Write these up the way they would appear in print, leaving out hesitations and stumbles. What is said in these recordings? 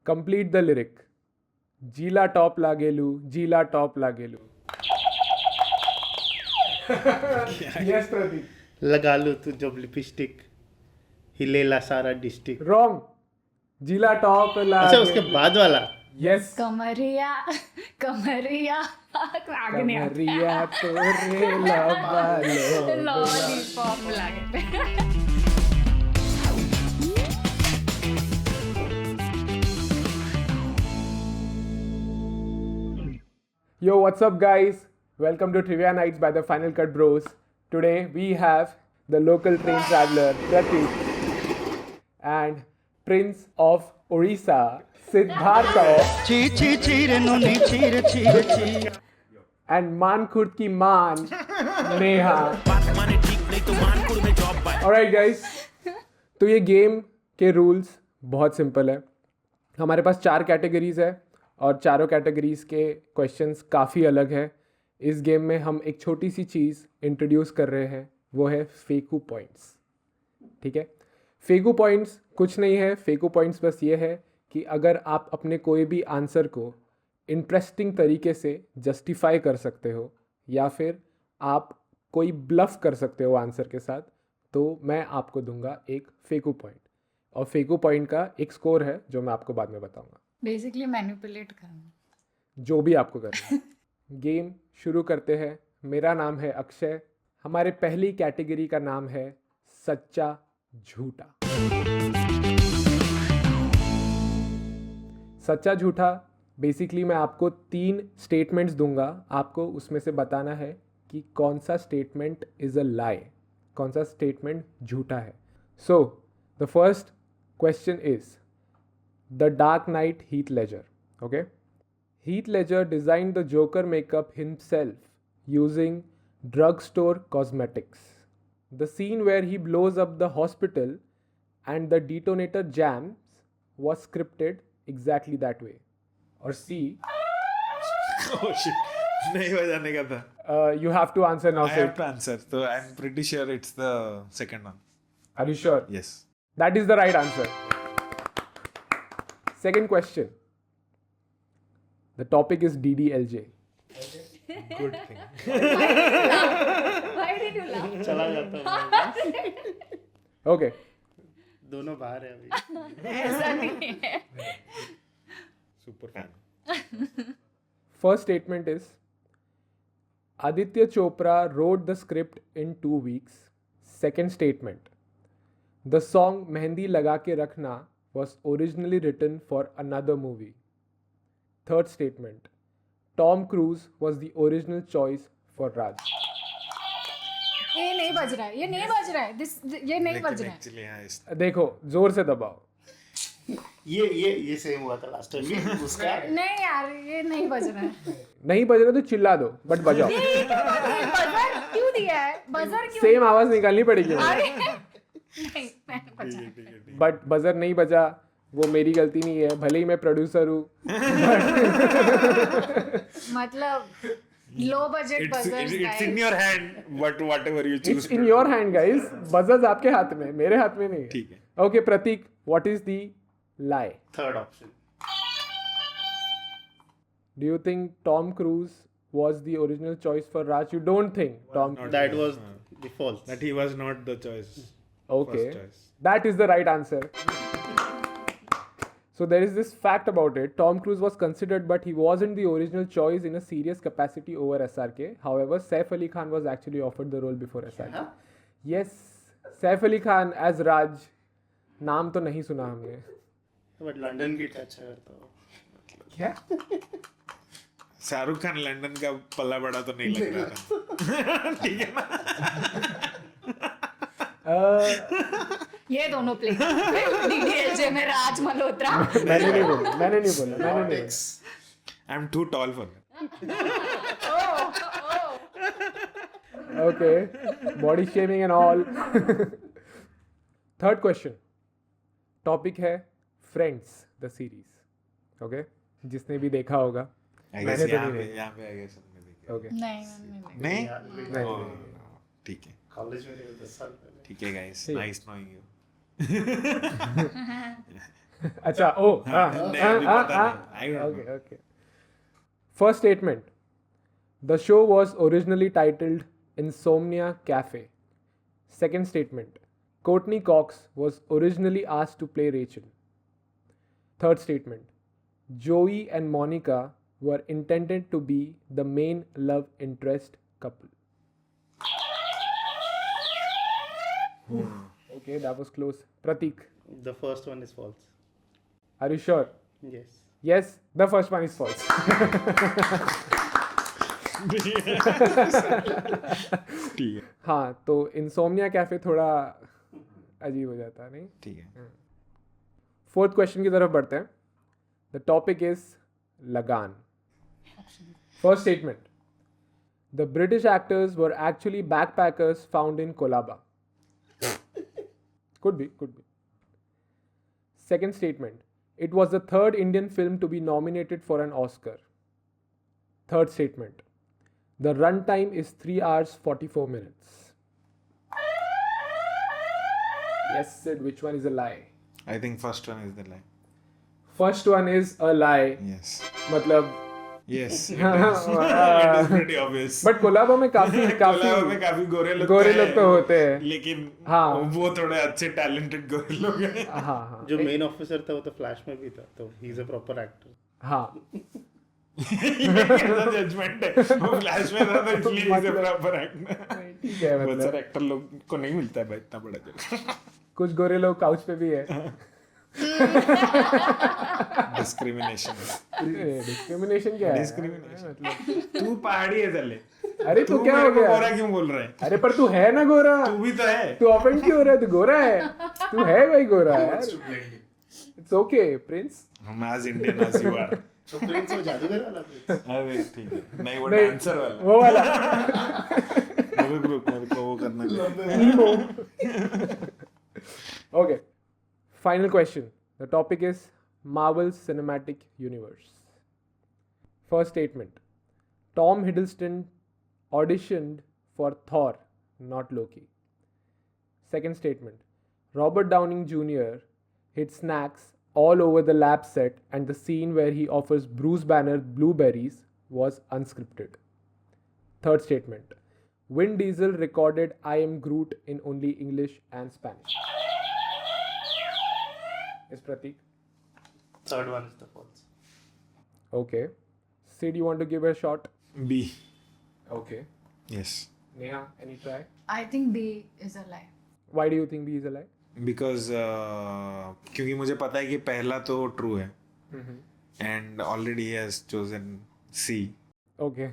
Complete the lyric. Jila top lagelu, Jila top lagelu. Yes, Pradeep. लगा लो तू जब lipstick हिलेला सारा डिस्ट्रिक्ट. Wrong. Jila top अच्छा lagelu. उसके बाद वाला. Yes. कमरिया कमरिया आगे नहीं आता कमरिया तोरे लबालो. लॉलीपॉप लागे Yo, what's up, guys? Welcome to Trivia Nights by the Final Cut Bros. Today we have the local train traveler Pratik and Prince of Orissa Siddhartha and Mankhurd ki मान Neha. Alright guys, तो ये game के rules बहुत simple है. हमारे पास 4 categories है और चारों कैटेगरीज के क्वेश्चंस काफ़ी अलग है. इस गेम में हम एक छोटी सी चीज़ इंट्रोड्यूस कर रहे हैं, वो है फेकू पॉइंट्स. ठीक है, फेकू पॉइंट्स कुछ नहीं है. फेकू पॉइंट्स बस ये है कि अगर आप अपने कोई भी आंसर को इंटरेस्टिंग तरीके से जस्टिफाई कर सकते हो या फिर आप कोई ब्लफ कर सकते हो आंसर के साथ, तो मैं आपको दूंगा एक फेकू पॉइंट. और फेकू पॉइंट का एक स्कोर है जो मैं आपको बाद में बताऊंगा. बेसिकली मैनिपुलेट करना. जो भी आपको करना है. गेम शुरू करते हैं. मेरा नाम है अक्षय. हमारे पहली कैटेगरी का नाम है सच्चा झूठा. सच्चा झूठा बेसिकली मैं आपको 3 स्टेटमेंट्स दूंगा. आपको उसमें से बताना है कि कौन सा स्टेटमेंट इज़ अ लाई, कौन सा स्टेटमेंट झूठा है. सो the first question is The Dark Knight Heath Ledger. Okay? Heath Ledger designed the Joker makeup himself using drugstore cosmetics. The scene where he blows up the hospital and the detonator jams was scripted exactly that way. Or C. Oh shit. नहीं बजाने का था. You have to answer now. I have to answer. So I'm pretty sure it's the second one. Are you sure? Yes. That is the right answer. Second question. The topic is DDLJ. Good thing. Why did you laugh? चला जाता हूँ. Okay. दोनों बाहर है अभी. ऐसा नहीं है. Super fan. First statement is Aditya Chopra wrote the script in 2 weeks. Second statement, the song Mehndi Laga Ke Rakhna was originally written for another movie. Third statement, Tom Cruise was the original choice for Raj. ये नहीं बज रहा है. ये नहीं बज रहा है. ये नहीं बज रहा है. Actually, हाँ, इस देखो जोर से दबाओ. ये सेम हुआ था लास्ट टाइम उसका. नहीं यार, ये नहीं बज रहा है. नहीं बज रहा तो चिल्ला दो, बट बजाओ. बजर क्यों दिया है? बजर क्यों? सेम आवाज निकालनी पड़ेगी. अरे नहीं, मैंने बजा. बट बजर नहीं बजा, वो मेरी गलती नहीं है, भले ही मैं प्रोड्यूसर हूँ. मतलब low budget buzzers. it's in your hand, but whatever you choose. It's in your hand, guys. Buzzers आपके हाथ में, मेरे हाथ में नहीं. ठीक है. Okay, Pratik, what is the lie? Third option. Do you think Tom Cruise was the original choice for Raj? You don't think Tom Cruise? That was the false. That he was not the choice. Okay, First choice. that is the right answer. So there is this fact about it. Tom Cruise was considered, but he wasn't the original choice in a serious capacity over SRK. However, Saif Ali Khan was actually offered the role before SRK. Yes, Saif Ali Khan as Raj. नाम तो नहीं सुना हमने. But London की touch करता हूँ. क्या? Shahrukh Khan London का पल्ला बड़ा तो नहीं लग रहा था. ठीक है ना. ये दोनों प्ले. डीडीएलजे में राज मल्होत्रा. मैंने नहीं बोला. I'm too tall for that. Okay, body shaming and all. Third question. Topic है फ्रेंड्स द सीरीज. ओके, जिसने भी देखा होगा. I मैंने guess तो यहाँ नहीं पे यहाँ पे I guess हमने देखा. ओके. नहीं. नहीं. Oh, ठीक है. कॉलेज में 10 साल पहले. ठीक है guys. ठीक. Nice knowing you. अच्छा ओ हाँ नहीं, हाँ अभी हाँ पता हाँ नहीं. I don't okay know. Okay first statement the show was originally titled Insomnia Cafe. Second statement Courtney Cox was originally asked to play Rachel. Third statement Joey and Monica were intended to be the main love interest couple. Okay, that was close. Pratik, The first one is false. are you sure? Yes. Yes, the first one is false. ठीक है. हाँ तो insomnia cafe थोड़ा अजीब हो जाता है नहीं. ठीक है. फोर्थ क्वेश्चन की तरफ बढ़ते हैं. द टॉपिक इज लगान. First statement the British actors were actually backpackers found in Colaba. Could be. Second statement it was the third Indian film to be nominated for an Oscar. Third statement the runtime is 3 hours 44 minutes. Yes, Sid, which one is a lie? I think first one is the lie. First one is a lie. Yes. मतलब Yes. It is pretty obvious. But Colaba में काफी कोलाबा में काफी गोरे लोग तो होते हैं. लेकिन हाँ. वो थोड़े अच्छे टैलेंटेड गोरे लोग हैं. हाँ जो मेन ऑफिसर था वो तो फ्लैश में भी था, तो he is a proper actor. हाँ ये कैसा जजमेंट है. वो फ्लैश में था तो इसलिए इसे प्रॉपर एक्टर. ठीक है. बहुत मतलब सारे एक्टर लोग को नहीं मिलता है भाई इतना बड़ा जज. कुछ गोरे लोग काउच पे भी है. डिस्क्रिमिनेशन. डिस्क्रिमिनेशन क्या है? Discrimination. मतलब तू पहाड़ी है चले. अरे तू क्या हो गया? गोरा क्यों बोल रहा है? अरे पर तू है ना गोरा. तू भी तो है. तू ऑफेंड क्यों हो रहा है? तू गोरा है. तू है भाई गोरा यार. It's okay Prince. हम as Indian as you are. तो प्रिंस वो जादूगर वाला प्रिंस. अरे ठीक है. नहीं वो नहीं, डांसर वाला. वो वाला. रुक मेरे को वो करना है. Okay. Final question. The topic is Marvel's Cinematic Universe. First statement. Tom Hiddleston auditioned for Thor, not Loki. Second statement. Robert Downing Jr. hid snacks all over the lab set and the scene where he offers Bruce Banner blueberries was unscripted. Third statement. Vin Diesel recorded I Am Groot in only English and Spanish. Is Pratik? Third one is the false. Okay. Sid, you want to give a shot? B. Okay. Yes. Neha, any try? I think B is a lie. Why do you think B is a lie? Because क्योंकि मुझे पता है कि पहला तो true है. And already he has chosen C. Okay.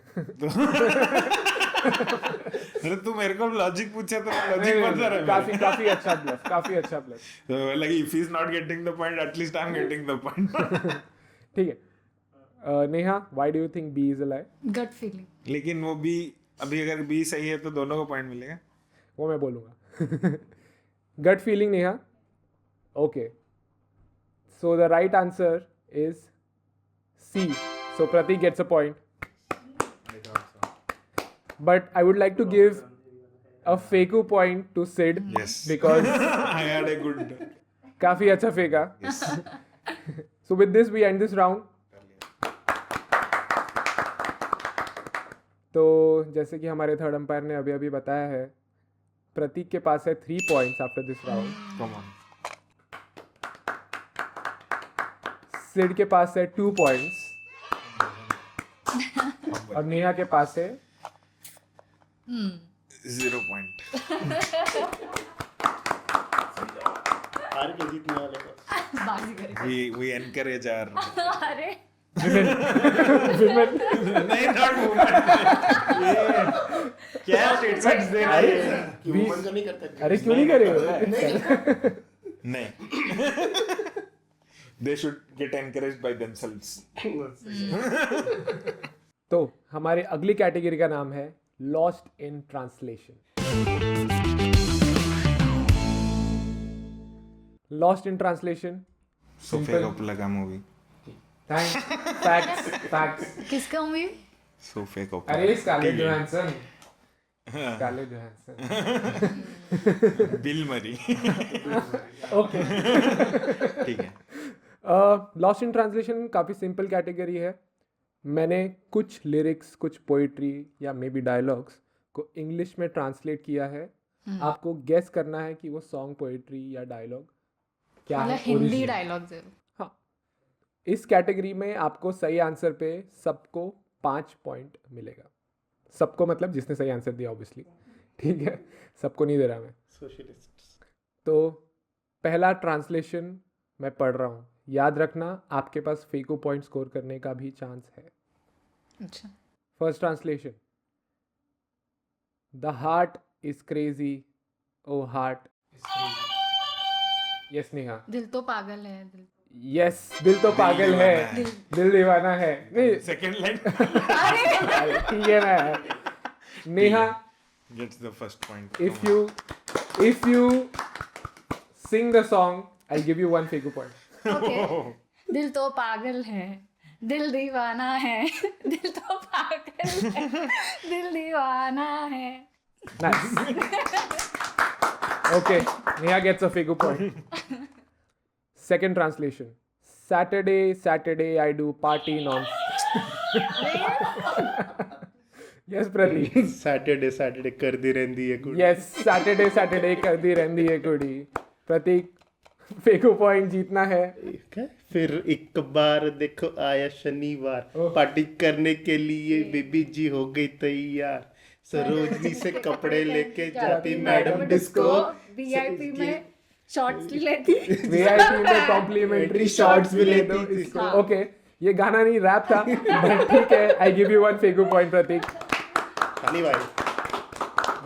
अरे तू मेरे को लॉजिक पूछा तो लॉजिक बता रहा है. काफी अच्छा bluff. काफी अच्छा bluff. So like if he's not getting the point, at least I'm getting the point. ठीक है. Neha, why do you think B is a lie? Gut feeling. लेकिन वो B अभी अगर B सही है तो दोनों को पॉइंट मिलेगा. वो मैं बोलूँगा. Gut feeling, Neha? Okay. So the right answer is C. So Pratik gets a point. But I would like to give a Faku point to Sid. Yes. Because I had a good. काफी अच्छा फेंका. Yes. So with this we end this round. तो जैसे कि हमारे third umpire ने अभी अभी बताया है, प्रतीक के पास है 3 points after this round. Come on. Sid के पास है 2 points. और नेहा के पास है 0 point. हार के जीतने वाले को. बाजी करेंगे. We encourage our. अरे विमेन. नहीं not women. क्या statements दे रहे हैं? कि वुमन को नहीं करते. अरे क्यों नहीं करेगा? नहीं. They should get encouraged by themselves. तो हमारे अगली कैटेगरी का नाम है lost in translation. Lost in translation. Sofia Coppola का movie. फैक्ट्स. किसका मूवी? Sofia Coppola. अरे स्कारलेट ठीक है. Johansson. Scarlett Johansson. Bill Murray. Okay. ठीक है. लॉस्ट इन ट्रांसलेशन काफ़ी सिंपल कैटेगरी है. मैंने कुछ लिरिक्स, कुछ पोइट्री या मे बी डायलॉग्स को इंग्लिश में ट्रांसलेट किया है. आपको गेस करना है कि वो सॉन्ग, पोइट्री या डायलॉग क्या है. मतलब हिंदी original. डायलॉग्स है. हाँ, इस कैटेगरी में आपको सही आंसर पे सबको 5 पॉइंट मिलेगा. सबको मतलब जिसने सही आंसर दिया ऑब्वियसली. ठीक है, सबको नहीं दे रहा मैं. सोशलिस्ट. तो पहला ट्रांसलेशन मैं पढ़ रहा हूँ. याद रखना आपके पास फेको पॉइंट स्कोर करने का भी चांस है. अच्छा. First translation. The heart is crazy, oh heart is crazy. Yes Neha. दिल तो पागल है. दिल. यस, दिल तो पागल है, दिल दीवाना है. नहीं, सेकंड लाइन ठीक है ना. Neha, gets the first point. if you sing the song, I'll give you 1 फेको पॉइंट. Okay. दिल तो पागल है, दिल दीवाना है. दिल तो पागल है, दिल दीवाना है. Nice. Okay, Neha gets a figure point. Second translation. Saturday, I do party non. Yes, Pradeep. Saturday कर दी रहंदी है कुड़ी. Yes, Saturday करती रहती है कुड़ी. प्रतीक, फेको पॉइंट जीतना है. क्या? फिर एक बार देखो आया शनिवार, पार्टी करने के लिए बेबी जी हो गई तैयार. सरोजनी से कपड़े लेके जाती मैडम डिस्को. वीआईपी में शॉर्ट्स लेती. VIP में कॉम्प्लीमेंट्री शॉर्ट्स भी ले दो इसको. ओके, ये गाना नहीं, रैप था. But ठीक है, आई गिव यू 1 फेको पॉइंट प्रतीक. खाली भाई.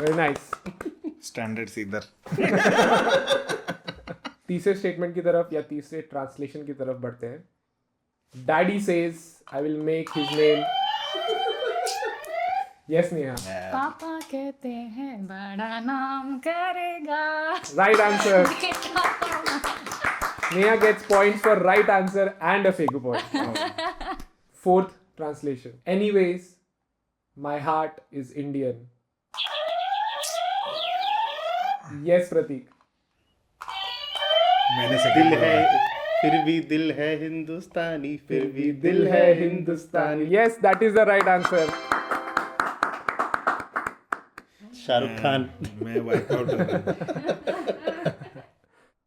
Very nice. Standards इधर. तीसरे स्टेटमेंट की तरफ या तीसरे ट्रांसलेशन की तरफ बढ़ते हैं. Daddy says I will make his name. Yes Neha. पापा कहते हैं बड़ा नाम करेगा. Right answer. Neha gets points for right answer and a फेको point. Fourth translation. Anyways my heart is Indian. Yes Prateek. मैंने दिल सेकंड है फिर भी दिल है हिंदुस्तानी, फिर भी दिल है हिंदुस्तानी. Yes, that is the right answer. Shah Rukh Khan. मैं वाइप आउट हो गया.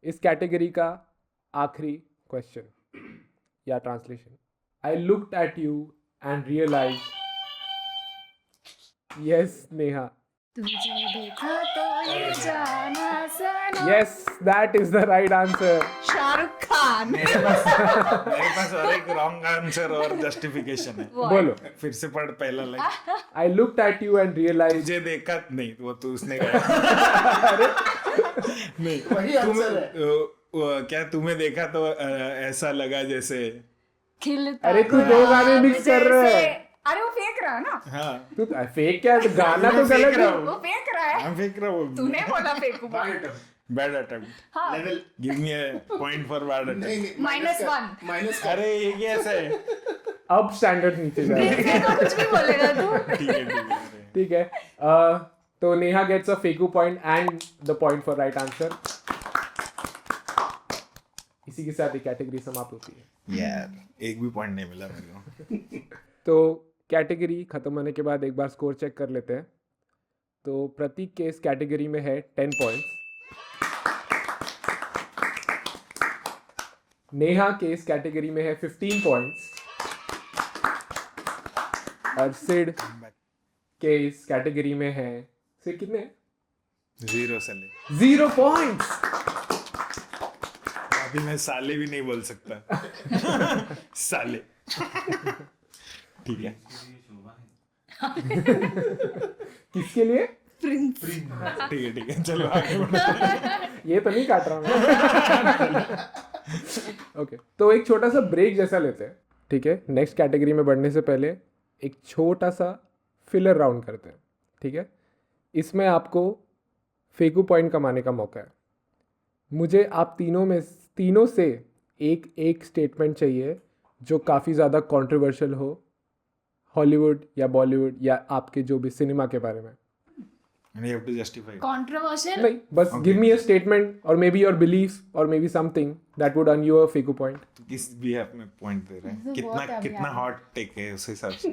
इस कैटेगरी का आखिरी क्वेश्चन या translation. I looked at you and realise. Yes Neha. तुझे देखा तो ये जाना सनम. Yes, that is the right answer. Shah Rukh Khan. मेरे पास और एक रॉन्ग आंसर और जस्टिफिकेशन है. बोलो. फिर से पढ़ पहला line. I looked at you and realise. तुझे देखा नहीं, वो तो उसने कहा. नहीं, वही आंसर है. क्या तुम्हें देखा तो ऐसा लगा जैसे. खिलता अरे तू दो गाने मिक्स कर रहा है. अरे वो फेंक रहा है ना. हाँ, तू फेक क्या, गाना तो फेंक गलत रहा है. हूँ. वो फेंक रहा है. I'm फेंक रहा हूँ. तूने बोला फेंकू. Bad attempt. हाँ. Level. Give me a point for bad attempt. -1. Minus. अरे ये कैसे है? अब स्टैंडर्ड नीचे जा रहा है. फिर तो कुछ भी बोलेगा तू. ठीक है, ठीक है. अरे. ठीक है. तो नेहा गेट्स अ फेकू point and the point for right answer. इसी के साथ ये कैटेगरी समाप्त होती है. यार एक भी पॉइंट नहीं मिला मेरे को. तो कैटेगरी खत्म होने के बाद एक बार स्कोर चेक कर लेते हैं. तो प्रतीक के इस कैटेगरी में है 10 पॉइंट्स. नेहा के इस कैटेगरी में है 15 पॉइंट्स. और सिड के इस कैटेगरी में है, सिड कितने? 0 साले. 0 पॉइंट्स. अभी मैं साले भी नहीं बोल सकता. साले. ठीक है. किसके लिए? ठीक है, चलो आगे बढ़ो. ये तो नहीं काट रहा हूँ. ओके, तो एक छोटा सा ब्रेक जैसा लेते हैं. ठीक है, नेक्स्ट कैटेगरी में बढ़ने से पहले एक छोटा सा फिलर राउंड करते हैं. ठीक है, इसमें आपको फेकू पॉइंट कमाने का मौका है. मुझे आप तीनों से एक स्टेटमेंट चाहिए जो काफ़ी ज़्यादा कंट्रोवर्शियल हो, हॉलीवुड या बॉलीवुड या आपके जो भी सिनेमा के बारे में. And you have to justify it. Controversial. नहीं बस गिव मी अ स्टेटमेंट और मे बी योर बिलीफ और may be something that would earn you अ फेकू पॉइंट. किस भी आप में पॉइंट दे रहे हैं तो बहुत कितना अभी कितना आगे। हॉट टेक है उस हिसाब से.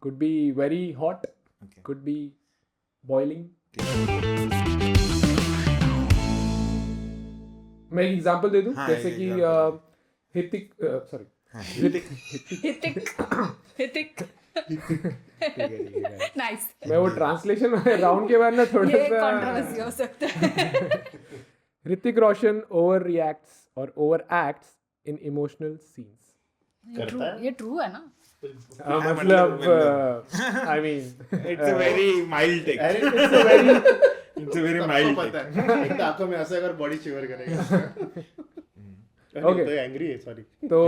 could be very hot, Okay. could be boiling. मैं एक एग्जांपल दे दूं हाँ, जैसे एक कि example हितिक सॉरी हाँ, हितिक नाइस. मैं वो ट्रांसलेशन राउंड के बाद ना थोड़ा ये सा कंट्रोवर्सी हो सकता है. ऋतिक रोशन ओवर रिएक्ट्स और over acts in emotional scenes. करता है? ये ट्रू है ना. मतलब I mean it's a very mild take. अरे it's a very It's a very सबको mild पता take. है एक तो आंखों में हंसेगा और बॉडी शिवर करेगा. Okay. तो एंग्री है सॉरी. तो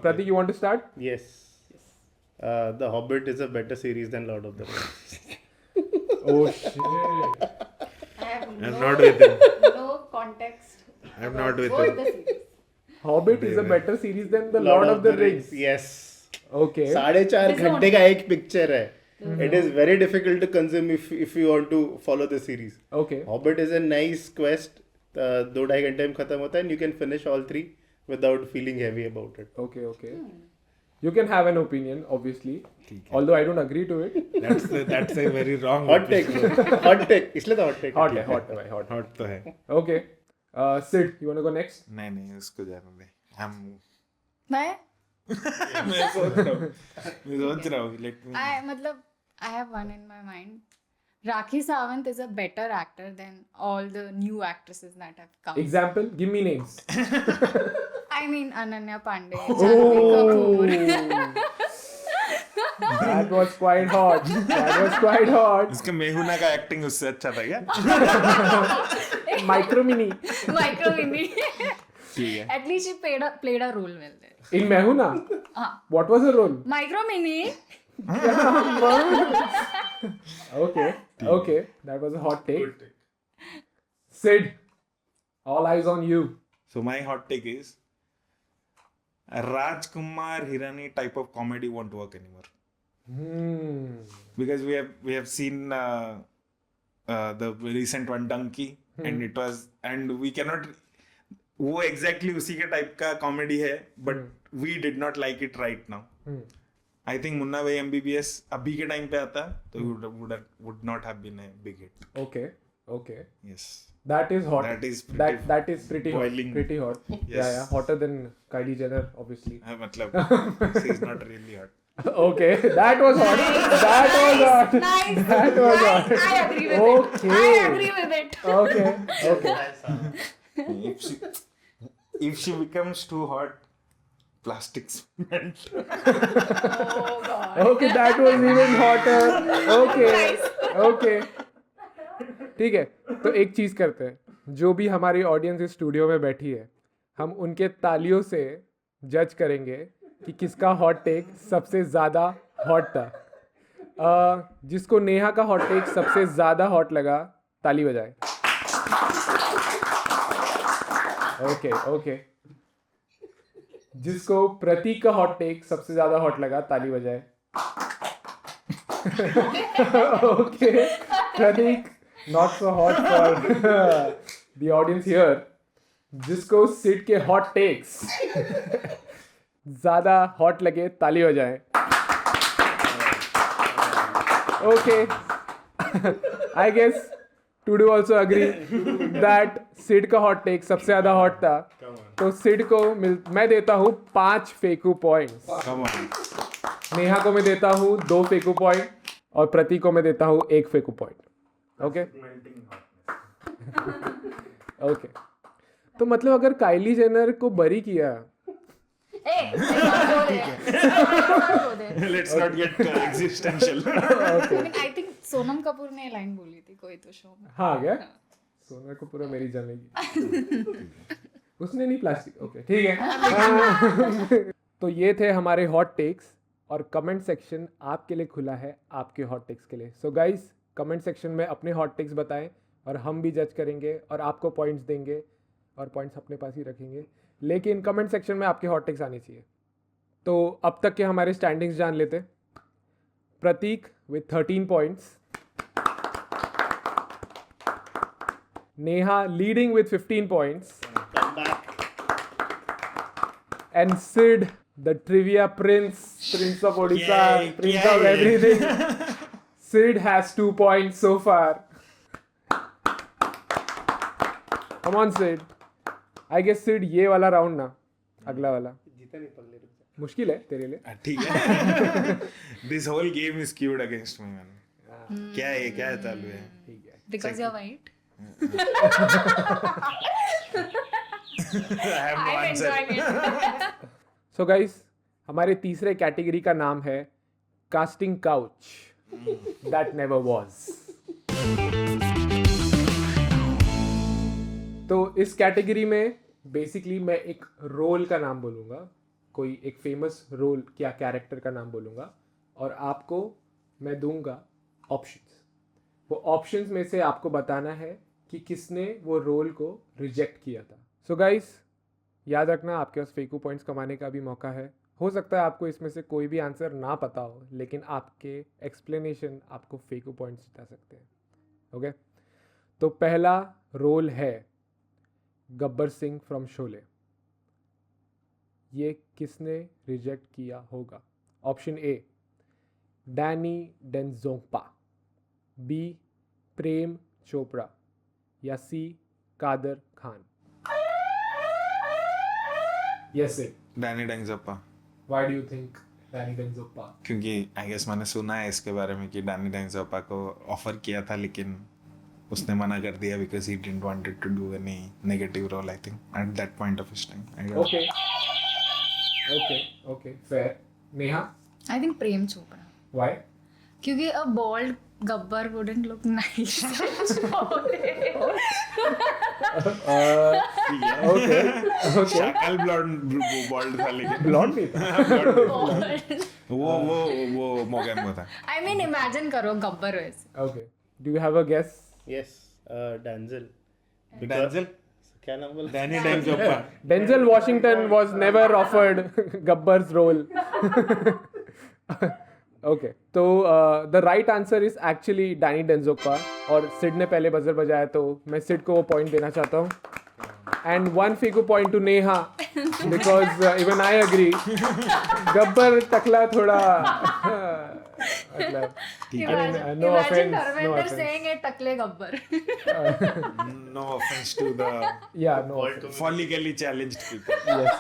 Prateek you want to start. Yes. The Hobbit is a better series than Lord of the Rings. Oh shit. I'm not with him. No context. I'm not with Both him. the series. Hobbit is a better series than the Lord of the Rings. Yes. Okay. 4.5 घंटे का एक picture है. It is very difficult to consume if you want to follow the series. Okay. Hobbit is a nice quest. 2-2.5 घंटे में खत्म होता है and you can finish all 3 without feeling heavy about it. Okay, okay. You can have an opinion, obviously. Although I don't agree to it. That's a very wrong. Hot take, bro. Hot take. इसलिए तो hot take. Hot है, hot है भाई, hot. Hot तो है. Okay. Sid, you wanna go next? नहीं नहीं उसको जाने दे. हम मैं मैं सोच रहा हूँ. Let me. मतलब I have one in my mind. Rakhi Sawant is a better actor than all the new actresses that have come. Example, give me names. I mean Ananya Pandey, Janhvi Kapoor. That was quite hot. That was quite hot. इसका मेहुना का acting उससे अच्छा था क्या? Micro Mini. Micro Mini. ठीक है. At least she played a role well there. In Mehuna. हाँ. What was her role? Micro Mini. Okay. Okay. That was a hot take. Sid, all eyes on you. So my hot take is Rajkumar Hirani type of comedy won't work anymore because we have seen the recent one Donkey and it was and we cannot वो exactly उसी के type का comedy है but we did not like it right now. I think Munna भाई MBBS अभी के time पे आता तो would not have been a big hit. Okay. Okay. Yes. That is hot. That is that is pretty boiling. hot. Pretty hot. Yes. Yeah. Hotter than Kylie Jenner, obviously. मतलब she's not really hot. Okay, that was hot. That was hot. Nice. That was hot. I agree with it. Okay. I agree with it. Okay. Okay. If she becomes too hot, plastics melt. Oh God. Okay, that was even hotter. Okay. Okay. ठीक है, तो एक चीज करते हैं. जो भी हमारी ऑडियंस इस स्टूडियो में बैठी है, हम उनके तालियों से जज करेंगे कि किसका हॉट टेक सबसे ज़्यादा हॉट था. जिसको नेहा का हॉट टेक सबसे ज़्यादा हॉट लगा, ताली बजाए. Okay okay. जिसको प्रतीक का हॉट टेक सबसे ज़्यादा हॉट लगा, ताली बजाए. Okay Prateek, not so hot for the audience here. जिसको सिड के हॉट टेक्स ज़्यादा हॉट लगे, ताली हो जाए. Okay, I guess two do also agree that Sid का हॉट टेक सबसे ज़्यादा हॉट था. तो सिड को मैं देता हूँ 5 फेकू पॉइंट्स. Come on. नेहा को मैं देता हूँ 2 फेकू पॉइंट और प्रतीक को मैं देता हूँ 1 फेकू पॉइंट. Okay okay. तो मतलब अगर काइली जेनर को बरी किया, Let's not get existential. I think Sonam Kapoor ने लाइन बोली थी कोई तो शो में. हाँ क्या सोना को पूरा मेरी जमेगी. उसने नहीं प्लास्टिक. ओके ठीक है. तो ये थे हमारे हॉट टेक्स और कमेंट सेक्शन आपके लिए खुला है आपके हॉट टेक्स के लिए. सो गाइस, कमेंट सेक्शन में अपने हॉट टेक्स बताएं और हम भी जज करेंगे और आपको पॉइंट्स देंगे और पॉइंट्स अपने पास ही रखेंगे. लेकिन कमेंट सेक्शन में आपके हॉट टेक्स आने चाहिए. तो अब तक के हमारे स्टैंडिंग्स जान लेते. Prateek with 13 points, Neha leading with 15 points. Come back. And Sid, the trivia prince of Odisha, Yay, prince yay. of everything. Sid has 2 points so far. Come on, Sid. I guess Sid, ये वाला round ना, अगला वाला जीता नहीं पगले, रुक जा. मुश्किल है तेरे लिए. ठीक है. This whole game is skewed against me, man. क्या चालू है? ठीक है. Because you're white. I have no I'm answer. enjoying it. So guys, हमारे तीसरे कैटेगरी का नाम है casting couch that never was. तो इस कैटेगरी में बेसिकली मैं एक रोल का नाम बोलूँगा, कोई एक फेमस रोल या कैरेक्टर का नाम बोलूँगा और आपको मैं दूंगा ऑप्शंस. वो ऑप्शंस में से आपको बताना है कि किसने वो रोल को रिजेक्ट किया था. सो गाइस, याद रखना आपके पास फेकू पॉइंट्स कमाने का भी मौका है. हो सकता है आपको इसमें से कोई भी आंसर ना पता हो, लेकिन आपके एक्सप्लेनेशन आपको फेकू पॉइंट्स जिता सकते हैं. ओके, तो पहला रोल है गब्बर सिंह फ्रॉम शोले. ये किसने रिजेक्ट किया होगा? Option A Danny Denzongpa, B Prem Chopra या C Kader Khan. Yes, sir. Danny Denzongpa. Why do you think Danny Denzopa? क्योंकि आई गेस मैंने सुना है इसके बारे में कि डैनी डेंगजप्पा को ऑफर किया था लेकिन उसने मना कर दिया because he didn't wanted to do any negative role I think at that point of his time. Okay, fair. Neha, I think Prem Chopra. why? क्योंकि a bald Gabbar wouldn't look nice. Okay. शक्ल bold था लेकिन Blonde नहीं था. वो मोगैम्बो था. I mean, imagine करो गब्बर वैसे. Okay. Do you have a guess? Yes, Denzel. Denzel? क्या नाम बोला? Danny Denzongpa. Denzel Washington was never offered Gabbar's role. Okay, तो the right answer is actually Danny Denzopa. और सिड ने पहले बजर बजाया तो मैं सिड को वो पॉइंट देना चाहता हूँ. And 1 Figu point to Neha because even I agree. Gabbar टकला थोड़ा मतलब Imagine, no imagine offense, no Dharmender offense. saying it Takle Gabbar. No offense to the Yeah, no offense. follically challenged people. Yes.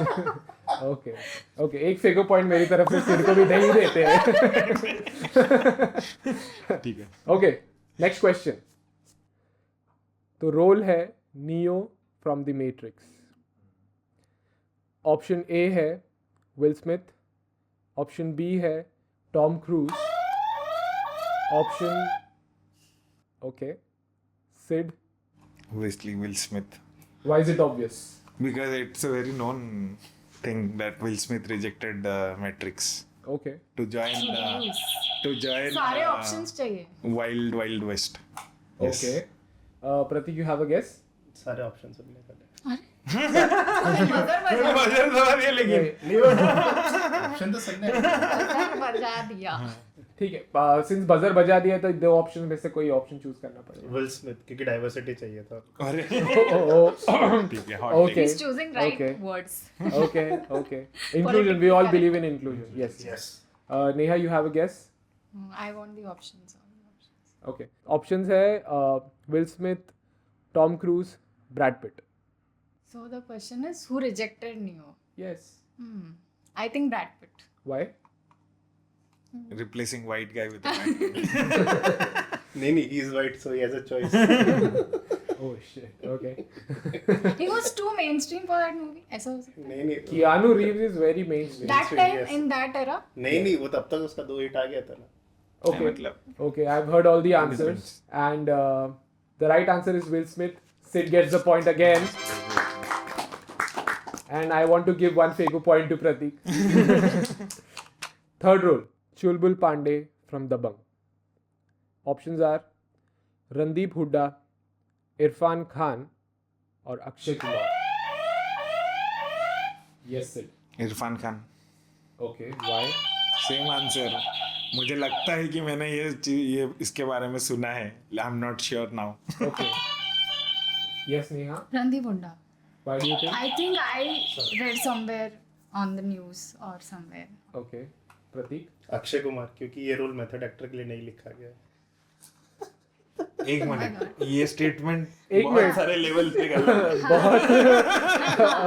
Okay, एक phago point मेरी तरफ से सिड को भी दे ही देते हैं. ठीक है. Okay, next question. तो रोल है Neo from the Matrix. Option A है विल स्मिथ, ऑप्शन बी है Tom Cruise, option okay Sid. Obviously Will Smith. Why is it obvious? Because it's a very known thing that Will Smith rejected Matrix Okay. to join सारे options चाहिए. Wild West. Yes. Okay. Pratik, you have a guess? सारे option सबने कर दिए. मजा दबा दिया लेकिन. ऑप्शन तो सबने बजा दिया. ठीक है, सिंस बजर बजा दिया तो दो ऑप्शन में से कोई ऑप्शन चूज करना पड़ेगा. विल स्मिथ क्योंकि डाइवर्सिटी चाहिए था. अरे ठीक ठीक है. hot Okay. take. He's choosing right Okay. words. Okay. Inclusion. We all believe in inclusion. Yes. Yes. Neha, you have a guess? I want the options. Okay. Options है Will Smith, Tom cruise, Brad Pitt. So the question is, who rejected Neo? Yes. I think Brad Pitt. Why? Replacing white guy with a white guy. नहीं, he is white, so he has a choice. Oh shit. Okay. He was too mainstream for that movie. ऐसा हो सकता है. नहीं, Keanu Reeves is very mainstream. That time yes. in that era. नहीं, वो तब तक उसका 2 हिट आ गया था ना. Okay. मतलब Okay. I've heard all the answers, and the right answer is Will Smith. Sid gets the point again. And I want to give 1 Fegu point to Pratik. Third role, Chulbul Pandey from Dabang. Options are Randeep Hooda, Irfan Khan, or Akshay Kumar. Yes, Sid. Irfan Khan. Okay, why? Same answer. मुझे लगता है कि मैंने ये इसके बारे में सुना है. I am not sure now. Okay. Yes, Neha. Randeep Hooda. Why do you think? I think I read somewhere on the news or somewhere. Okay. Pratik. Akshay Kumar, क्योंकि ये रोल मेथड एक्टर के लिए नहीं लिखा गया है. एक मिनट, ये स्टेटमेंट एक बहुत मिनट. सारे लेवल पे गलत है. बहुत.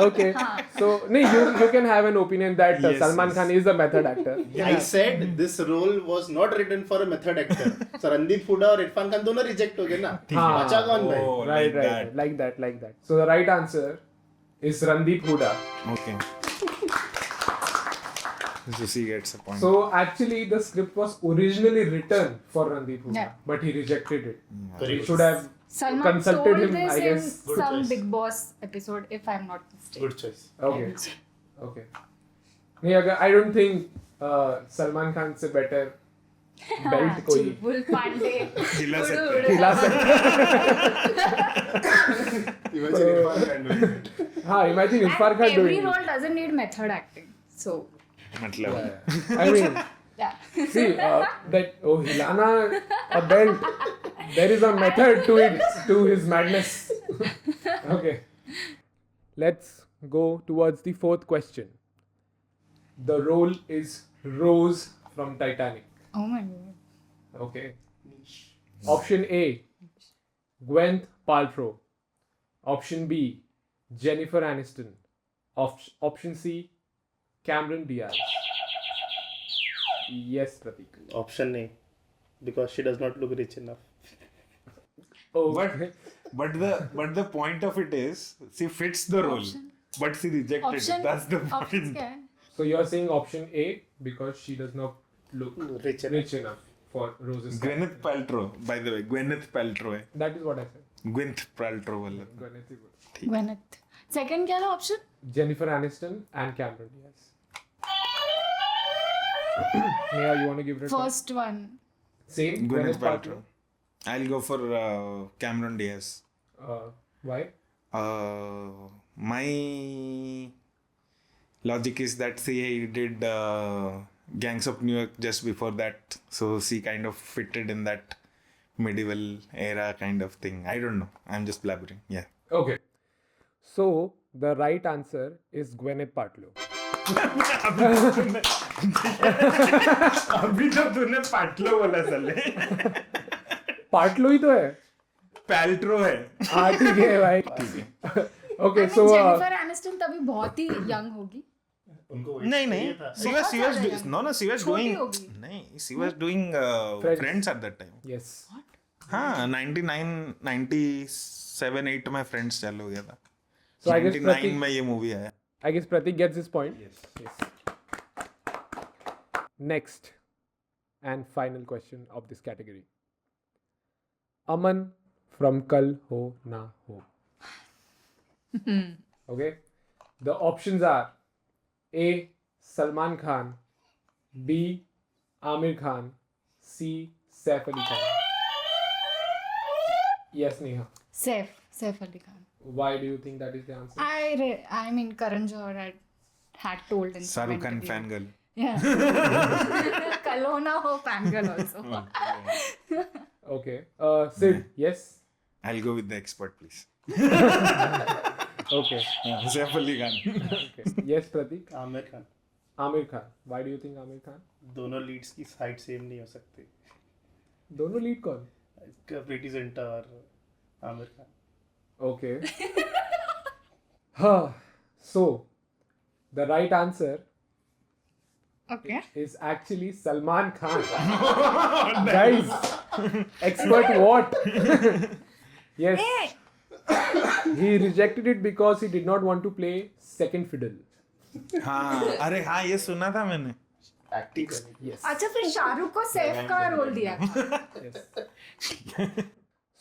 Okay. So, no, you can have an opinion that Yes, Salman yes. Khan is a method actor. I said this role was not written for a method actor. So Randeep Hooda और इरफान खान दोनों reject हो गए ना. हाँ. बचा कौन भाई? Oh, Right, like right, that. like that. So the right answer is Randeep Hooda. Okay. Zusi gets a point. So actually, the script was originally written for Randeep Hooda, Yeah. but he rejected it. Very He good. should have Salman consulted told him, this I guess. in Good some choice. Big Boss episode, if I'm not mistaken. Good choice. Okay. Okay. नहीं अगर I don't think Salman Khan से better belt कोई चुलबुल पांडे हिला उड़ सकता उड़ खिला सकता. Imagine Irfan Khan doing it. हाँ, imagine Irfan Khan every doing it. role doesn't need method acting, so मतलब I mean, yeah. see that hilana a belt. There is a method to it, to his madness. Okay. Let's go towards the fourth question. The role is Rose from Titanic. Oh my god. Okay. Option A, Gwyneth Paltrow. Option B, Jennifer Aniston. Option C, Cameron Diaz. Yes, Pratik. Option A, because she does not look rich enough. Oh, but the point of it is she fits the role, but she rejected it. That's the Options point. क्या है? so you're saying option A because she does not look Rich enough. rich enough for Rose's character. Gwyneth Paltrow, by the way, Gwyneth Paltrow है. That is what I said. Gwyneth Paltrow वाला. Gwyneth is good. Gwyneth. Second क्या था option? Jennifer Aniston and Cameron Diaz. Neha, you want to give it a try? First one. Same. Gwyneth Paltrow. I'll go for Cameron Diaz. Why? My logic is that she did Gangs of New York just before that, so she kind of fitted in that medieval era kind of thing. I don't know. I'm just blabbering. Yeah. Okay. So the right answer is Gwyneth Paltrow. अभी तो तूने पाटलो बोला साले. पार्टलो ही तो है. पैल्ट्रो है. हाँ ठीक है भाई. Okay, so Jennifer Aniston तभी बहुत ही young होगी. उनको नहीं she was छोटी doing होगी. नहीं she was doing Friends at that time. yes. हाँ 99 97 8 में Friends चालू हो गया था. So I guess 99 Pratik, में ये मूवी आया. I guess Pratik gets this point. Yes. Next and final question of this category. Aman from Kal Ho Na Ho. Okay. The options are A. Salman Khan, B. Amir Khan, C. Saif Ali Khan. Yes, Neha. Saif Ali Khan. Why do you think that is the answer? I mean Karan Johar had told in some Shahrukh Khan interview. fangirl. Yeah. Kalona ho fangirl also. Okay. Sid, yes? I'll go with the expert, please. Okay. Saif Ali Khan. Okay. Yes, Pratik? Aamir Khan. Amir Khan. Why do you think Amir Khan? दोनों Leeds की height same नहीं हो सकती. दोनों lead कौन? प्रीति जिंटा और Aamir Khan. Okay. Huh. So, the right answer Okay. is actually Salman Khan. Guys, expert what? Yes. He rejected it because he did not want to play second fiddle. हाँ अरे हाँ ये सुना था मैंने. एक्टिंग करनी. Yes. अच्छा फिर शाहरुख को सैफ का रोल दिया. Yes.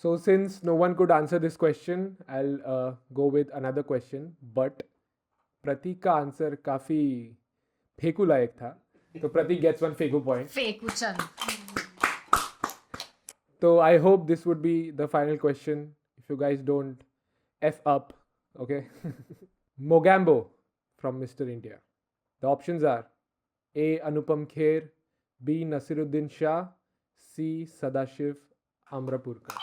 So since no one could answer this question, I'll go with another question. But Pratik का आंसर काफी फेंकू लायक था, तो Pratik gets one फेंकू point. फेक उचन. So I hope this would be the final question. If you guys don't F up, okay? Mogambo from Mr. India. The options are A. Anupam Kher, B. Nasiruddin Shah, C. Sadashiv Amrapurkar.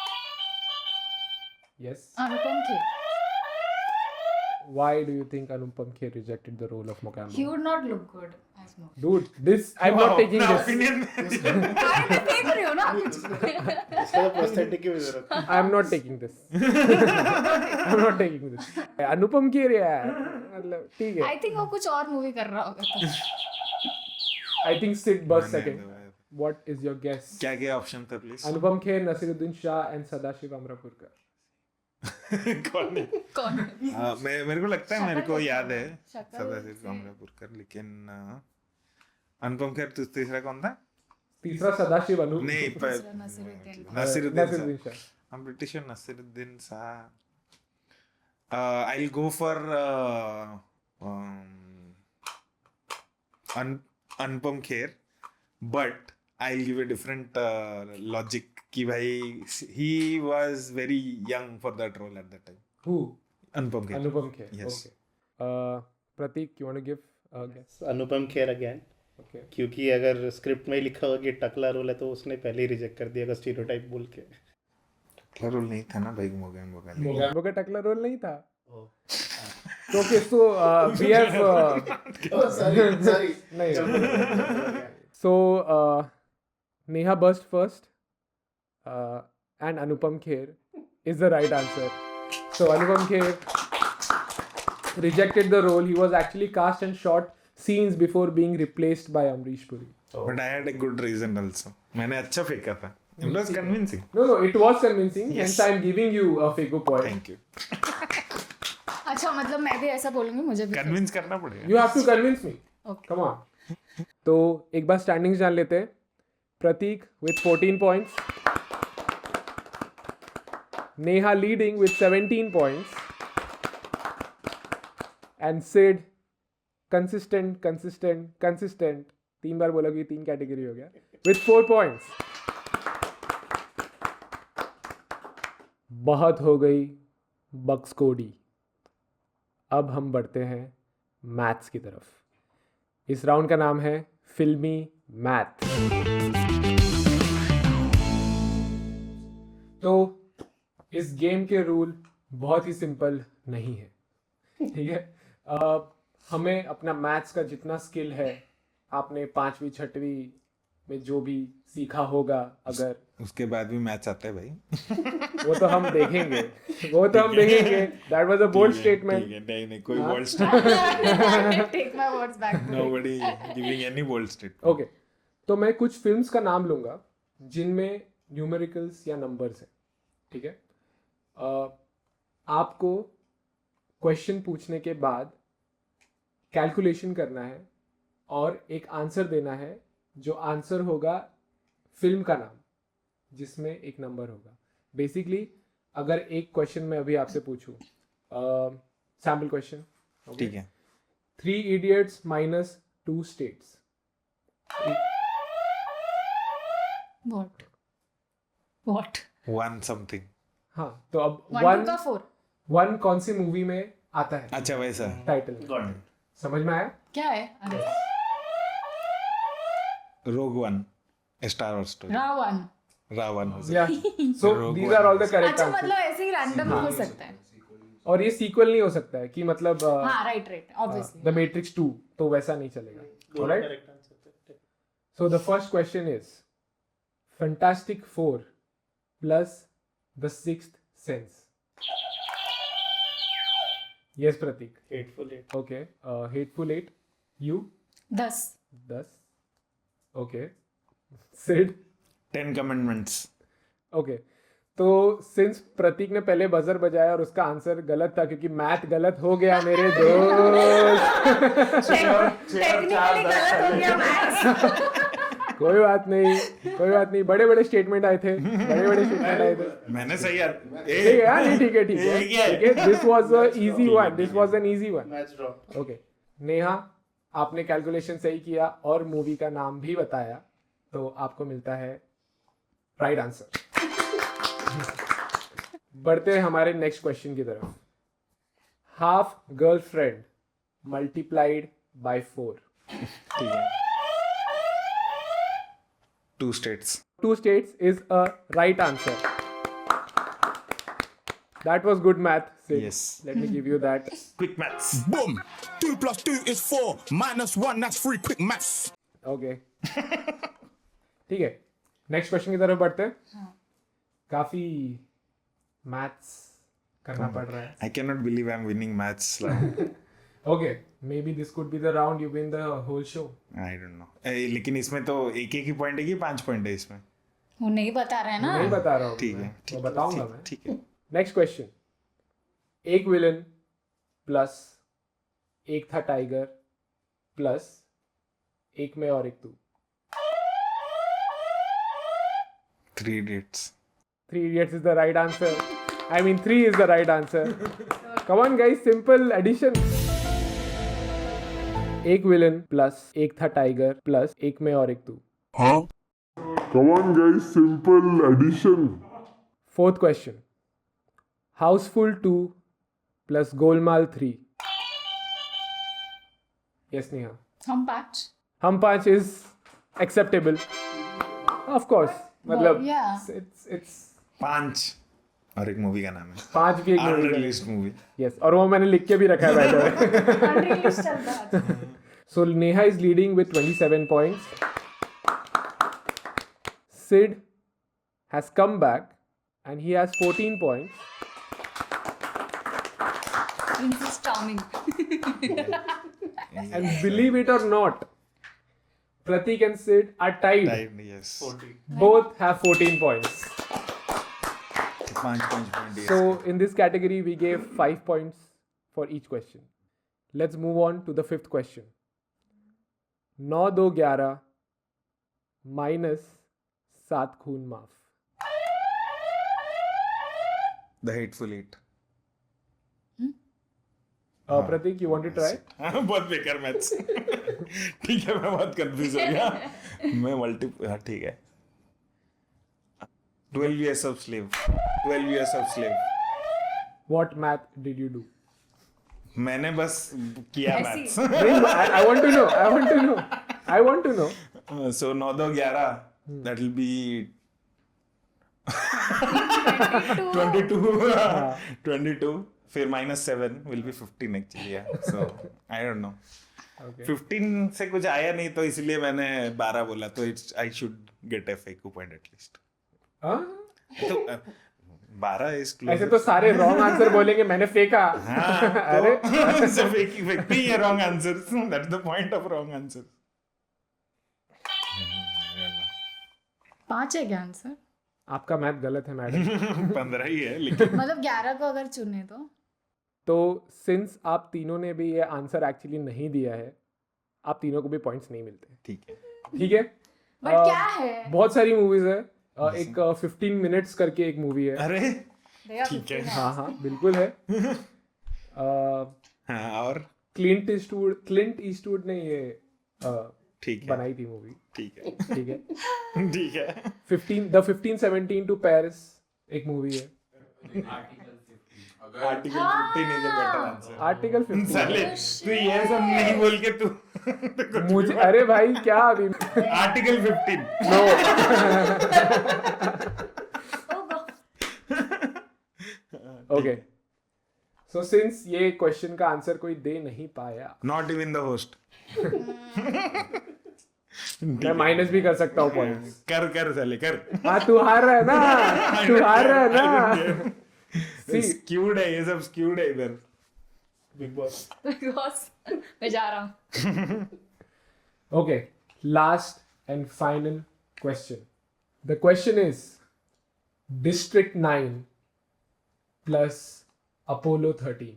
Yes. Anupam Kher. Why do you think Anupam Kher rejected the role of Mogambo? He would not look good as Mogambo. Dude, this I'm not taking अपना this. opinion मैं देख रही हूँ ना कुछ. इसका तो prosthetic की भी जरूरत है। I'm not taking this. I'm not taking this. Anupam Kher यार, मतलब ठीक है. I think वो कुछ और मूवी कर रहा होगा तो. I think Sid Bus second. What is your guess? क्या क्या ऑप्शन था प्लीज? अनुपम खेर, नसीरुद्दीन शाह and सदाशिव अमरापुरकर. कौन है? कौन? मेरे को लगता है मेरे को याद है शक्ल सदाशिव अमरापुरकर, लेकिन अनुपम खेर तीसरा कौन था? तीसरा सदाशिव अनु. नहीं दूसरा Naseeruddin. Naseeruddin Shah. I'm pretty sure Nasiruddin Shah. I'll go for Anupam Kher, but I'll give a different logic. कि भाई he was very young for that role at that time. Who? Anupam Kher. Anupam Kher. Yes. Okay. Pratik, you want to give a guess? Anupam Kher again, Okay. क्योंकि अगर script में ही लिखा होगा कि टकला role है तो उसने पहले ही रिजेक्ट कर दिया स्टीरियोटाइप बोल के। टकला रोल नहीं था ना भाई, मोगैम्बो मोगैम्बो का टकला रोल नहीं था. तो किसको we have सॉरी नहीं. So Neha burst first, and Anupam Kher is the right answer. So Anupam Kher rejected the role. He was actually cast and shot scenes before being replaced by Amrish Puri. But I had a good reason also. मैंने अच्छा फेंका था. It was convincing. No, it was convincing. Yes. Hence I am giving you a Figo point. Thank you. अच्छा मतलब मैं भी ऐसा बोलूंगी, मुझे भी. Convince करना पड़ेगा. You have to convince me. Okay. Come on. तो एक बार स्टैंडिंग्स जान लेते हैं. प्रतीक with 14 points. Neha leading with 17 points. And Sid consistent. 3 बार बोलोगे 3 कैटेगरी हो गया. With 4 points. बहुत हो गई बक्सकोडी. अब हम बढ़ते हैं मैथ्स की तरफ. इस राउंड का नाम है फिल्मी मैथ. तो इस गेम के रूल बहुत ही सिंपल नहीं है, ठीक है. हमें अपना मैथ्स का जितना स्किल है, आपने 5वीं 6वीं में जो भी सीखा होगा, अगर उसके बाद भी मैच आता है भाई. वो तो हम देखेंगे. That was a bold statement. नहीं कोई bold statement. Take my words back. Nobody giving any bold statement. Okay, तो मैं कुछ फिल्म्स का नाम लूंगा जिनमें न्यूमेरिकल्स या नंबर्स हैं, ठीक है. आपको क्वेश्चन पूछने के बाद कैलकुलेशन करना है और एक आंसर देना है. जो आंसर होगा फिल्म का नाम जिसमें एक नंबर होगा. बेसिकली अगर एक क्वेश्चन मैं अभी आपसे पूछूं, सैम्पल क्वेश्चन, ठीक है. 3 idiots minus 2 states. What? One something. हाँ, तो अब 1 का 4. 1 कौन सी मूवी में आता है अच्छा वैसा. टाइटल? समझ में आया? क्या है? अरे Rogue One. Star Wars story. Ravan. या so these are all the correct अच्छा आंसर. मतलब ऐसे ही रैंडम हो सकता है. और ये सीक्वल नहीं हो सकता है कि मतलब हाँ राइट ऑब्वियसली. द मैट्रिक्स 2 तो वैसा नहीं चलेगा. Alright, so the first question is fantastic 4 plus the sixth sense. Yes Prateek. Hateful eight. Okay, hateful 8. You 10. 10. Okay. Sid. 10 Commandments. Okay, तो सिंस प्रतीक ने पहले बजर बजाया और उसका आंसर गलत था क्योंकि मैथ गलत हो गया मेरे दोस्त. टेक्निकली गलत हो गया मैथ्स. कोई बात नहीं. बड़े स्टेटमेंट आए थे. मैंने सही यार. ठीक है. This was an easy one. Match drop. Okay, Neha आपने कैलकुलेशन सही किया और मूवी का नाम भी बताया, तो आपको मिलता है राइट आंसर. बढ़ते हैं हमारे नेक्स्ट क्वेश्चन की तरफ. Half girlfriend multiplied by 4. ठीक है. 2 states. 2 states is a right answer. That was good math, Sid. Yes. Let me give you that. Quick maths. Boom. 2 + 2 is 4. -1, that's 3. Quick maths. Okay. ठीक है. Next question की तरफ बढ़ते हैं. हाँ. काफी मैथ्स करना पड़ रहा है. I cannot believe I'm winning maths. Okay, maybe this could be the round you win the whole show. I don't know. लेकिन इसमें तो एक ही पॉइंट है कि 5 पॉइंट है इसमें? वो नहीं बता रहे ना. नहीं बता रहा हूँ. ठीक है. वो बताऊंगा मैं. ठीक है. Next question. एक विलन प्लस एक था टाइगर प्लस एक मैं और एक तू. 3 Idiots. 3 Idiots is the right answer. I mean 3 is the right answer. Come on guys, simple addition. एक विलन प्लस एक था टाइगर प्लस एक मैं और एक तू. Come on guys, simple addition. Fourth question. Houseful 2 plus Golmaal 3. Yes, Neha. हम 5. हम 5 is acceptable. Of course. मतलब yeah. it's 5 और एक मूवी का नाम है 5 भी एक movie का. Unreleased movie. Yes, और वो मैंने लिख के भी रखा है by the way. Unreleased चलता है. So Neha is leading with 27 points. Sid has come back and he has 14 points. Prince is charming. And believe it or not, Pratik and Sid are tied. Yes. Both have 14 points. 5 points. So in this category, we gave 5 points for each question. Let's move on to the fifth question. 9 2 11 minus 7 खून माफ. The Hateful Eight. Pratik, you want to try? बहुत बेकार maths. ठीक है, मैं बहुत confuse हो गया. मैं हाँ ठीक है. 12 years of slave. 12 years of slave. What math did you do? मैंने बस किया ऐसी. Maths. I want to know. I want to know. So 9 2 11 that will be 22. फिर -7 will be 15 actually. Yeah. So I don't know. Okay. 15 से कुछ आया नहीं तो इसलिए मैंने 12 बोला तो I should get a fake point at least. हाँ? तो 12 is close. ऐसे तो सारे wrong answer बोलेंगे मैंने फेंका. अरे so fake ही है wrong answer. That's the point of wrong answer. 5 है क्या आंसर? आपका मैथ गलत है मैडम. 15 ही है लेकिन मतलब 11 को अगर चुने तो सिंस आप तीनों ने भी ये आंसर एक्चुअली नहीं दिया है, आप तीनों को भी पॉइंट्स नहीं मिलते. ठीक है. ठीक है. बट क्या है? बहुत सारी मूवीज है. एक 15 मिनट्स करके एक मूवी है. अरे देखा ठीक है. 15 हाँ बिल्कुल है. हाँ और क्लिंट ईस्टवुड ने ये ठीक है. बनाई थी मूवी. ठीक है. ठीक है. ठीक है. 1517 टू पेरिस एक मूवी है. Article 15 is a better answer. Article 15. साले तू ये सब नहीं बोल के तू मुझे अरे भाई क्या अभी article 15. No. Okay. So since ये क्वेश्चन का आंसर कोई दे नहीं पाया, नॉट इवन द होस्ट. मैं माइनस भी कर सकता हूँ पॉइंट्स. कर साले कर. हाँ तू हार रहा है ना. तू हार रहा है ना. स्क्यूड है ये सब. स्क्यूड है इधर. Big boss. बॉस मैं जा रहा हूँ. Okay, last and final question. The question is District 9 plus Apollo 13.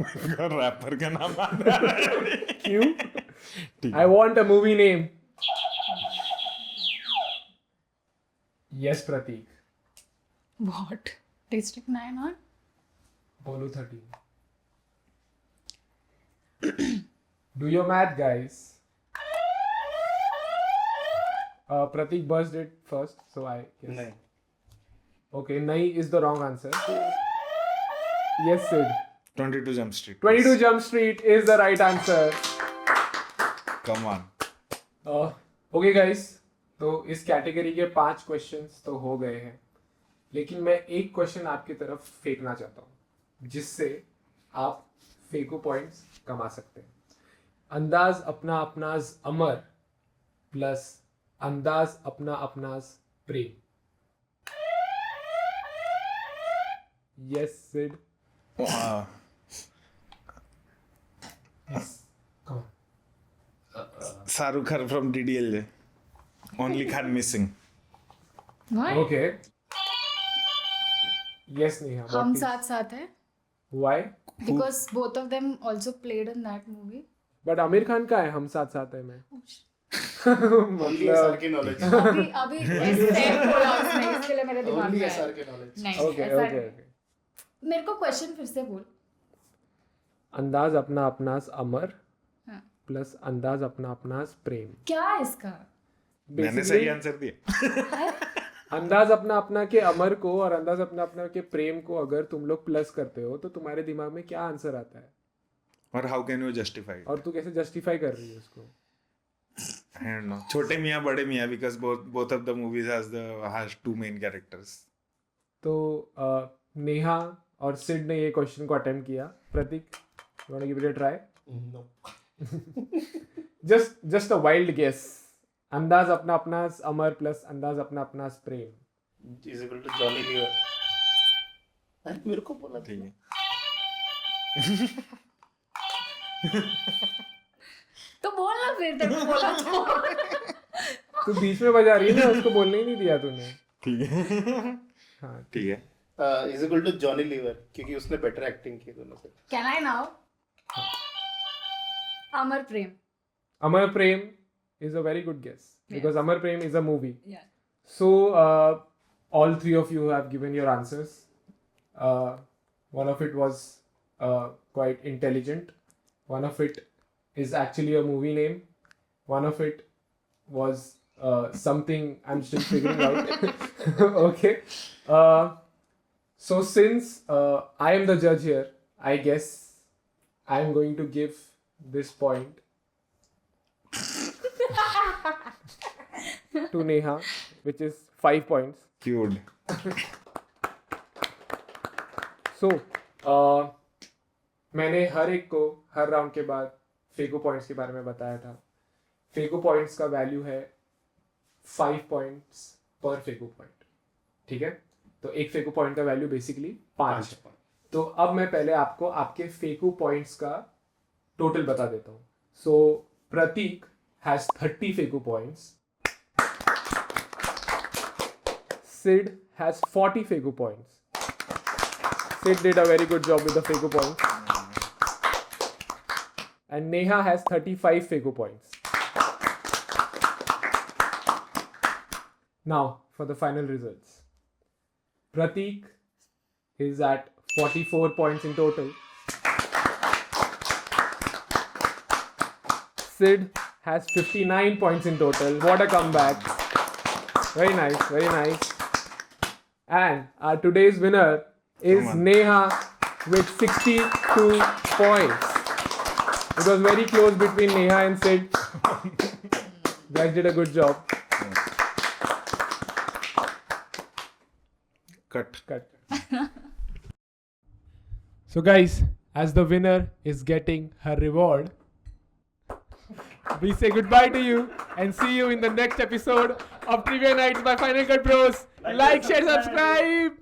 Wrapper का नाम आ रहा है. क्यों? ठीक I want a movie name. Yes, Pratik. What? District 9 और Apollo 13. Do your math, guys. Pratik buzzed it first, so I guess. नहीं. Okay, Nai is the wrong answer. Yes, Sid. 22 Jump Street. 22 Jump Street is the right answer. Come on. Okay, guys. तो इस category के 5 questions तो हो गए हैं. लेकिन मैं एक क्वेश्चन आपकी तरफ फेंकना चाहता हूँ जिससे आप फेको पॉइंट्स कमा सकते हैं. अंदाज अपना अपनाज अमर प्लस अंदाज अपना अपनाज Prem. Yes Sid. Uh, Come on. Shahrukh Khan from DDLJ. Only Khan missing. What? Okay. Yes, Neha. what हम is- साथ साथ है Why? because both of them also played in that movie. But Aamir Khan का है हम साथ साथ है मैं. ओनली एसआर के नॉलेज. अभी अभी step बोला उसने, इसके लिए मेरे दिमाग ओनली में एसआर आया. के नॉलेज. नहीं ओके ऐसा ओके नहीं. ओके. मेरे को क्वेश्चन फिर से बोल. अंदाज अपना अपनास अमर हाँ. प्लस अंदाज अपना अपनास प्रेम. क्या है इसका? मैंने सही आंसर दिया. अंदाज अपना अपना के अमर को और अंदाज अपना अपना के प्रेम को अगर तुम लोग प्लस करते हो तो तुम्हारे दिमाग में क्या आंसर आता है और हाउ कैन यू जस्टिफाई? और तू कैसे जस्टिफाई कर रही है उसको. I don't know. छोटे मियाँ बड़े मियाँ because both of the movies has two main characters. तो नेहा और सिड ने ये क्वेश्चन को अटेम्प्ट किया. Prateek, you want to give it a try? No. Just a wild guess. Andaz Apna अपनास अमर प्लस अंदाज अपना अपनास Prem. Is equal to Johnny Lever. अरे मेरे को बोला ठीक है. तो बोल ना फिर, तेरे को बोला तो. तू बीच में बजा रही है ना, उसको बोलने ही नहीं दिया तूने. ठीक है. हाँ. ठीक है. Is equal to Johnny Lever क्योंकि उसने बेटर एक्टिंग की दोनों से. Can I now? Amar Prem. Amar Prem is a very good guess because Amar Prem is a movie. Yeah. So all three of you have given your answers. One of it was quite intelligent. One of it is actually a movie name. One of it was something I'm still figuring out. Okay. So since I am the judge here, I guess I am going to give this point to Neha, which is 5 points. Cute. So, मैंने हर एक को हर round के बाद phaco points के बारे में बताया था. फेको पॉइंट्स का वैल्यू है 5 पॉइंट्स पर फेको पॉइंट. ठीक है, तो एक फेको पॉइंट का वैल्यू बेसिकली 5 है. तो अब मैं पहले आपको आपके फेको पॉइंट्स का टोटल बता देता हूँ. सो प्रतीक हैज 30 फेको points. Sid has 40 Fego points. Sid did a very good job with the Fego points. And Neha has 35 Fego points. Now, for the final results. Prateek is at 44 points in total. Sid has 59 points in total. What a comeback. Very nice, very nice. And our today's winner is Neha with 62 points. It was very close between Neha and Sid. Guys did a good job. Cut. So guys, as the winner is getting her reward, we say goodbye to you and see you in the next episode of Trivia Nights by Final Cut Bros. Like, share, subscribe.